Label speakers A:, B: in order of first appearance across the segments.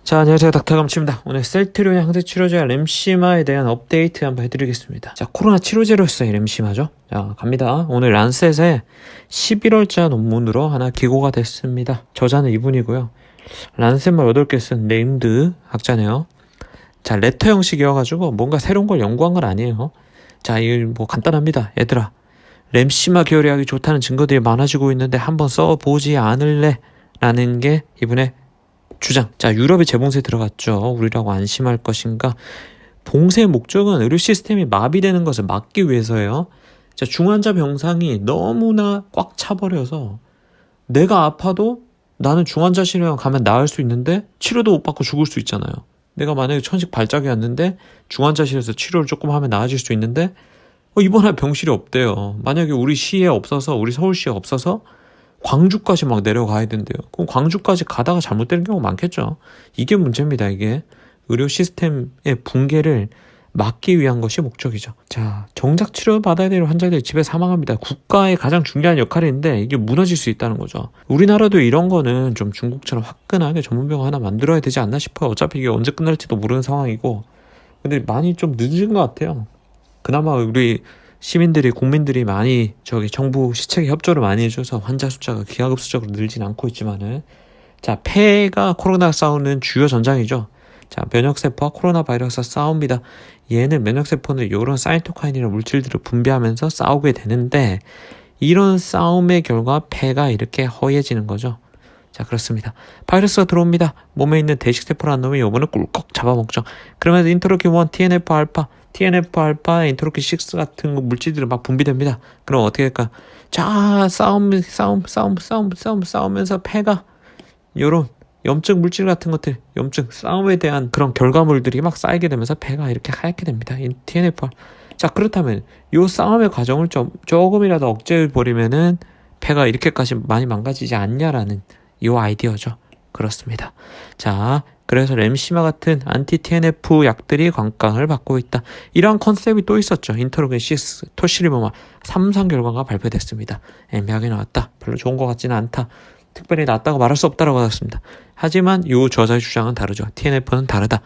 A: 자, 안녕하세요. 닥터감치입니다. 오늘 셀트리온 항체치료제 램시마에 대한 업데이트 한번 해드리겠습니다. 자, 코로나 치료제로서의 램시마죠. 자, 갑니다. 오늘 란셋에 11월자 논문으로 하나 기고가 됐습니다. 저자는 이분이고요. 란셋만 8개 쓴 네임드 학자네요. 자, 레터 형식이어가지고 뭔가 새로운 걸 연구한 건 아니에요. 자, 이거 뭐 간단합니다. 얘들아, 램시마 계열의약이 좋다는 증거들이 많아지고 있는데 한번 써보지 않을래? 라는 게 이분의 주장. 자, 유럽이 재봉쇄에 들어갔죠. 우리라고 안심할 것인가? 봉쇄의 목적은 의료 시스템이 마비되는 것을 막기 위해서예요. 자, 중환자 병상이 너무나 꽉 차버려서 내가 아파도 나는 중환자실에 가면 나을 수 있는데 치료도 못 받고 죽을 수 있잖아요. 내가 만약에 천식 발작이 왔는데 중환자실에서 치료를 조금 하면 나아질 수 있는데 입원할 병실이 없대요. 만약에 우리 시에 없어서, 우리 서울시에 없어서 광주까지 막 내려가야 된대요. 그럼 광주까지 가다가 잘못되는 경우가 많겠죠. 이게 문제입니다. 이게 의료 시스템의 붕괴를 막기 위한 것이 목적이죠. 자, 정작 치료 받아야 될 환자들이 집에 사망합니다. 국가의 가장 중요한 역할인데 이게 무너질 수 있다는 거죠. 우리나라도 이런 거는 좀 중국처럼 화끈하게 전문병원 하나 만들어야 되지 않나 싶어요. 어차피 이게 언제 끝날지도 모르는 상황이고. 근데 많이 좀 늦은 것 같아요. 그나마 우리 시민들이, 국민들이 많이 정부 시책에 협조를 많이 해줘서 환자 숫자가 기하급수적으로 늘진 않고 있지만은, 자, 폐가 코로나 싸우는 주요 전장이죠. 자, 면역세포와 코로나 바이러스가 싸웁니다. 얘는 면역세포는 이런 사이토카인이라는 물질들을 분비하면서 싸우게 되는데, 이런 싸움의 결과 폐가 이렇게 허해지는 거죠. 자, 그렇습니다. 바이러스가 들어옵니다. 몸에 있는 대식세포라는 놈이 요번에 꿀꺽 잡아먹죠. 그러면서 인터로킨-1, TNF-알파, 인터로킨 6 같은 물질들이 막 분비됩니다. 그럼 어떻게 할까? 자, 싸우면서 폐가 요런 염증 물질 같은 것들, 염증, 싸움에 대한 그런 결과물들이 막 쌓이게 되면서 폐가 이렇게 하얗게 됩니다. TNF. 자, 그렇다면 요 싸움의 과정을 조금이라도 억제해버리면은 폐가 이렇게까지 많이 망가지지 않냐라는 요 아이디어죠. 그렇습니다. 자, 그래서 램시마 같은 안티 TNF 약들이 관광을 받고 있다. 이러한 컨셉이 또 있었죠. 인터로킨 6, 토시리모마 3상 결과가 발표됐습니다. 애매하게 나왔다. 별로 좋은 것 같지는 않다. 특별히 낫다고 말할 수 없다라고 하셨습니다. 하지만 요 저자의 주장은 다르죠. TNF는 다르다.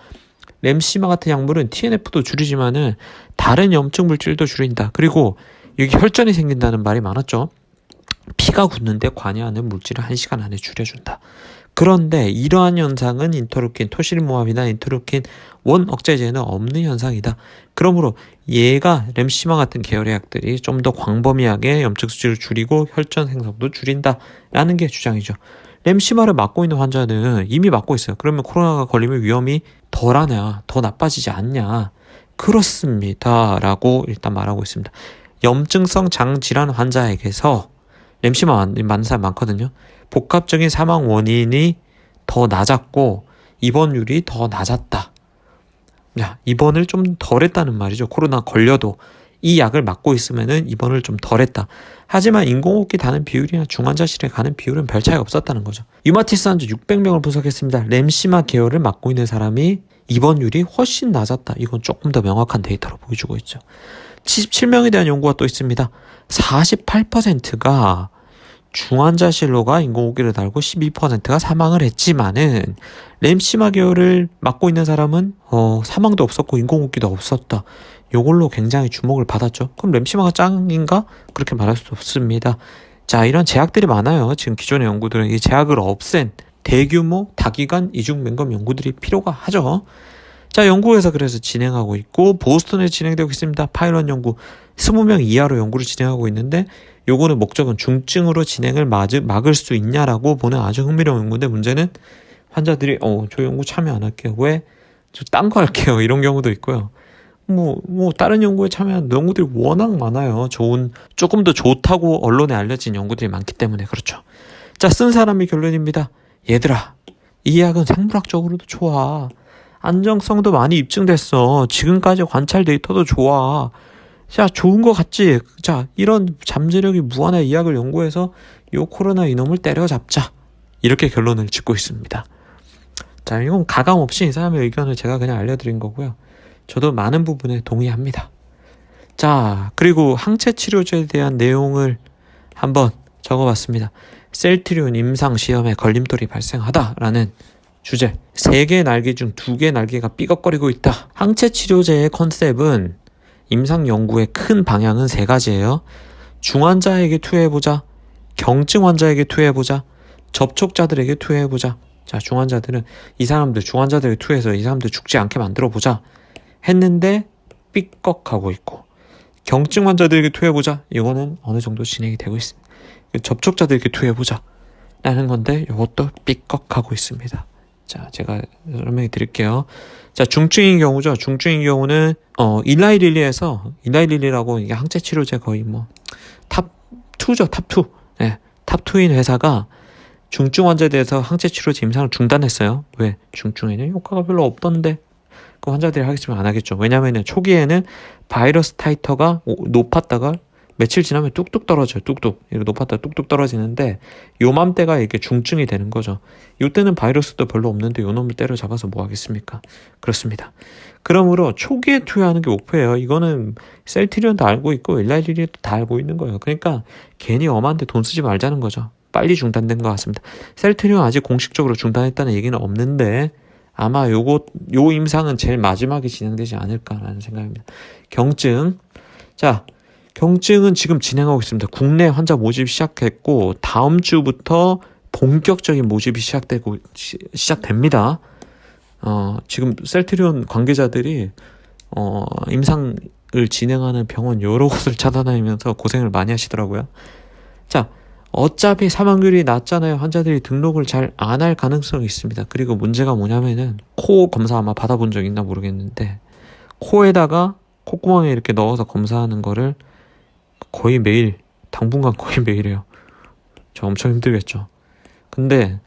A: 램시마 같은 약물은 TNF도 줄이지만은 다른 염증 물질도 줄인다. 그리고 여기 혈전이 생긴다는 말이 많았죠. 피가 굳는데 관여하는 물질을 1시간 안에 줄여준다. 그런데 이러한 현상은 인터루킨, 토시리모압이나 인터루킨 1 억제제에는 없는 현상이다. 그러므로 얘가 램시마 같은 계열의 약들이 좀 더 광범위하게 염증 수치를 줄이고 혈전 생성도 줄인다라는 게 주장이죠. 램시마를 맞고 있는 환자는 이미 맞고 있어요. 그러면 코로나가 걸리면 위험이 덜하냐, 더 나빠지지 않냐. 그렇습니다. 라고 일단 말하고 있습니다. 염증성 장질환 환자에게서 램시마 맞는 사람 많거든요. 복합적인 사망 원인이 더 낮았고 입원율이 더 낮았다. 야, 입원을 좀 덜했다는 말이죠. 코로나 걸려도 이 약을 맞고 있으면은 입원을 좀 덜했다. 하지만 인공호흡기 다는 비율이나 중환자실에 가는 비율은 별 차이가 없었다는 거죠. 유마티스 환자 600명을 분석했습니다. 램시마 계열을 맞고 있는 사람이 입원율이 훨씬 낮았다. 이건 조금 더 명확한 데이터로 보여주고 있죠. 77명에 대한 연구가 또 있습니다. 48%가 중환자실로가 인공호흡기를 달고 12%가 사망을 했지만은 램시마 계열을 맞고 있는 사람은 사망도 없었고 인공호흡기도 없었다. 요걸로 굉장히 주목을 받았죠. 그럼 램시마가 짱인가? 그렇게 말할 수 없습니다. 자, 이런 제약들이 많아요. 지금 기존의 연구들은 이 제약을 없앤 대규모 다기간 이중 맹검 연구들이 필요가 하죠. 자, 연구에서 그래서 진행하고 있고 보스턴에 진행되고 있습니다. 파일럿 연구 20명 이하로 연구를 진행하고 있는데 요거는 목적은 중증으로 진행을 막을 수 있냐라고 보는 아주 흥미로운 연구인데 문제는 환자들이 저 연구 참여 안 할게요. 왜? 저 딴 거 할게요. 이런 경우도 있고요. 뭐 다른 연구에 참여한 연구들이 워낙 많아요. 조금 더 좋다고 언론에 알려진 연구들이 많기 때문에 그렇죠. 자, 쓴 사람이 결론입니다. 얘들아, 이 약은 생물학적으로도 좋아. 안정성도 많이 입증됐어. 지금까지 관찰 데이터도 좋아. 자, 좋은 거 같지? 자, 이런 잠재력이 무한한 이 약을 연구해서 요 코로나 이놈을 때려잡자. 이렇게 결론을 짓고 있습니다. 자, 이건 가감 없이 이 사람의 의견을 제가 그냥 알려드린 거고요. 저도 많은 부분에 동의합니다. 자, 그리고 항체 치료제에 대한 내용을 한번 적어봤습니다. 셀트리온 임상 시험에 걸림돌이 발생하다라는 주제. 3개 날개 중 2개 날개가 삐걱거리고 있다. 항체 치료제의 컨셉은 임상 연구의 큰 방향은 3가지예요. 중환자에게 투여해보자, 경증 환자에게 투여해보자, 접촉자들에게 투여해보자. 자, 중환자들은 중환자들에게 투여해서 이 사람들 죽지 않게 만들어보자 했는데 삐걱하고 있고, 경증 환자들에게 투여해보자, 이거는 어느 정도 진행이 되고 있습니다. 접촉자들에게 투여해보자 라는 건데 이것도 삐걱하고 있습니다. 자, 제가 설명해 드릴게요. 자, 중증인 경우죠. 중증인 경우는 일라이릴리라고, 이게 항체 치료제 거의 뭐 탑2죠. 탑2. 네, 탑2인 회사가 중증 환자에 대해서 항체 치료제 임상을 중단했어요. 왜? 중증에는 효과가 별로 없던데 그 환자들이 하겠으면 안 하겠죠. 왜냐면은 초기에는 바이러스 타이터가 높았다가 며칠 지나면 뚝뚝 떨어져요. 뚝뚝. 이렇게 높았다가 뚝뚝 떨어지는데 요맘때가 이게 중증이 되는 거죠. 요때는 바이러스도 별로 없는데 요 놈을 때려잡아서 뭐 하겠습니까? 그렇습니다. 그러므로 초기에 투여하는 게 목표예요. 이거는 셀트리온도 알고 있고 일라이리리도 다 알고 있는 거예요. 그러니까 괜히 엄한데 돈 쓰지 말자는 거죠. 빨리 중단된 것 같습니다. 셀트리온 아직 공식적으로 중단했다는 얘기는 없는데 아마 요 임상은 제일 마지막에 진행되지 않을까라는 생각입니다. 경증. 자, 경증은 지금 진행하고 있습니다. 국내 환자 모집 시작했고 다음 주부터 본격적인 모집이 시작됩니다. 지금 셀트리온 관계자들이 임상을 진행하는 병원 여러 곳을 찾아다니면서 고생을 많이 하시더라고요. 자, 어차피 사망률이 낮잖아요. 환자들이 등록을 잘 안 할 가능성이 있습니다. 그리고 문제가 뭐냐면은 코 검사 아마 받아본 적 있나 모르겠는데 코에다가 콧구멍에 이렇게 넣어서 검사하는 거를 거의 매일, 당분간 거의 매일 해요. 저 엄청 힘들겠죠. 근데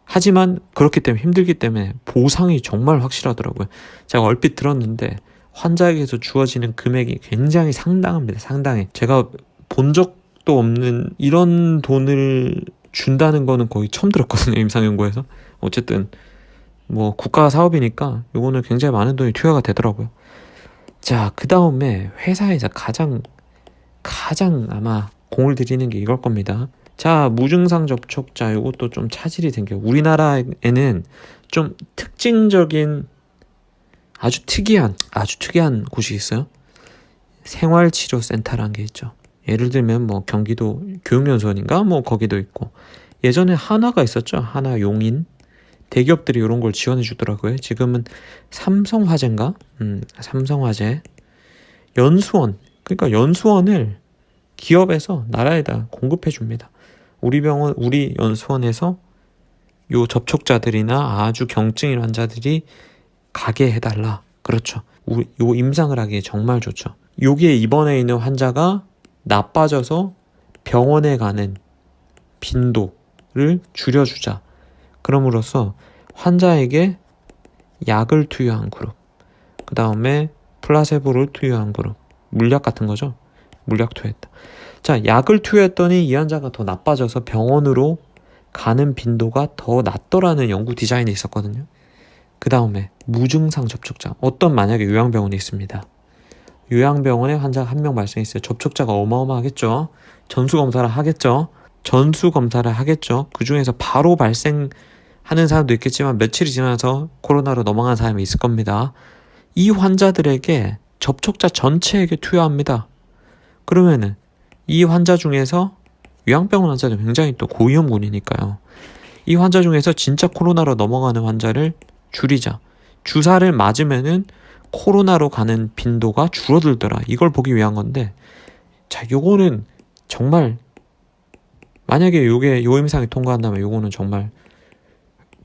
A: 하지만 그렇기 때문에, 힘들기 때문에 보상이 정말 확실하더라고요. 제가 얼핏 들었는데 환자에게서 주어지는 금액이 굉장히 상당합니다. 상당히. 제가 본 적도 없는 이런 돈을 준다는 거는 거의 처음 들었거든요. 임상연구에서. 어쨌든 뭐 국가 사업이니까 요거는 굉장히 많은 돈이 투여가 되더라고요. 자, 그 다음에 회사에서 가장 아마 공을 들이는 게 이걸 겁니다. 자, 무증상 접촉자, 이것도 좀 차질이 생겨요. 우리나라에는 좀 특징적인 아주 특이한 곳이 있어요. 생활치료센터라는 게 있죠. 예를 들면 뭐 경기도 교육연수원인가 뭐 거기도 있고, 예전에 하나가 있었죠. 하나 용인. 대기업들이 이런 걸 지원해 주더라고요. 지금은 삼성화재인가? 삼성화재. 연수원. 그러니까 연수원을 기업에서 나라에다 공급해 줍니다. 우리 연수원에서 요 접촉자들이나 아주 경증인 환자들이 가게 해달라. 그렇죠. 요 임상을 하기에 정말 좋죠. 요게 입원해 있는 환자가 나빠져서 병원에 가는 빈도를 줄여주자. 그럼으로써 환자에게 약을 투여한 그룹, 그 다음에 플라세보를 투여한 그룹, 물약 같은 거죠. 물약 투여했다. 자, 약을 투여했더니 이 환자가 더 나빠져서 병원으로 가는 빈도가 더 낮더라는 연구 디자인이 있었거든요. 그 다음에 무증상 접촉자. 어떤 만약에 요양병원이 있습니다. 요양병원에 환자가 한 명 발생했어요. 접촉자가 어마어마하겠죠. 전수검사를 하겠죠. 그 중에서 바로 발생하는 사람도 있겠지만 며칠이 지나서 코로나로 넘어간 사람이 있을 겁니다. 이 환자들에게 접촉자 전체에게 투여합니다. 그러면은 이 환자 중에서 요양병원 환자는 굉장히 또 고위험군이니까요. 이 환자 중에서 진짜 코로나로 넘어가는 환자를 줄이자. 주사를 맞으면은 코로나로 가는 빈도가 줄어들더라. 이걸 보기 위한 건데, 자, 요거는 정말 만약에 요게 요 임상이 통과한다면 요거는 정말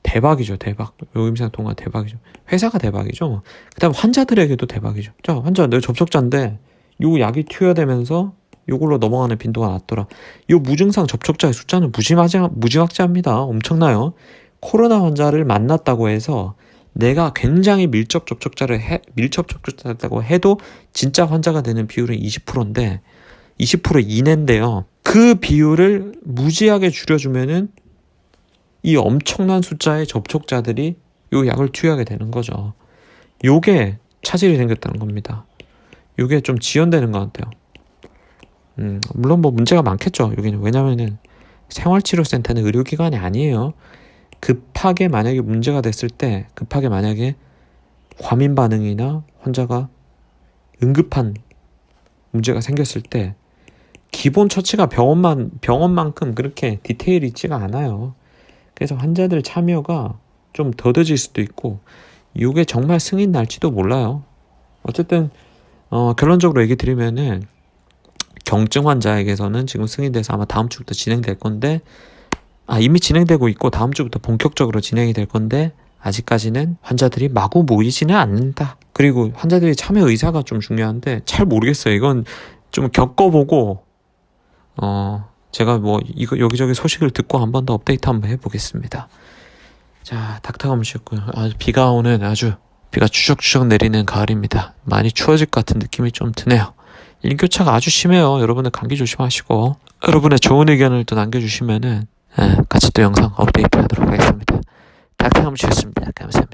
A: 대박이죠. 대박. 요 임상 통과 대박이죠. 회사가 대박이죠. 그다음 환자들에게도 대박이죠. 자, 환자 내 접촉자인데 요 약이 투여되면서 요걸로 넘어가는 빈도가 낮더라. 요 무증상 접촉자의 숫자는 무지막지합니다. 엄청나요. 코로나 환자를 만났다고 해서 내가 굉장히 밀접 접촉자였다고 해도 진짜 환자가 되는 비율은 20%인데 20% 이내인데요. 그 비율을 무지하게 줄여주면은 이 엄청난 숫자의 접촉자들이 요 약을 투여하게 되는 거죠. 요게 차질이 생겼다는 겁니다. 요게 좀 지연되는 것 같아요. 물론 뭐 문제가 많겠죠. 여기는. 왜냐면은 생활치료센터는 의료기관이 아니에요. 급하게 만약에 문제가 됐을 때, 급하게 만약에 과민 반응이나 환자가 응급한 문제가 생겼을 때 기본 처치가 병원만큼 그렇게 디테일이 있지가 않아요. 그래서 환자들 참여가 좀 더뎌질 수도 있고 이게 정말 승인 날지도 몰라요. 어쨌든 결론적으로 얘기 드리면은 경증 환자에게서는 지금 승인돼서 아마 다음 주부터 진행될 건데 이미 진행되고 있고 다음 주부터 본격적으로 진행이 될 건데 아직까지는 환자들이 마구 모이지는 않는다. 그리고 환자들이 참여 의사가 좀 중요한데 잘 모르겠어요. 이건 좀 겪어보고 제가 이거 여기저기 소식을 듣고 한 번 더 업데이트 한번 해보겠습니다. 자, 닥터감씨였고요. 비가 오는 비가 추적추적 내리는 가을입니다. 많이 추워질 것 같은 느낌이 좀 드네요. 일교차가 아주 심해요. 여러분들 감기 조심하시고 여러분의 좋은 의견을 또 남겨주시면은 같이 또 영상 업데이트 하도록 하겠습니다. 닥터감씨였습니다. 감사합니다.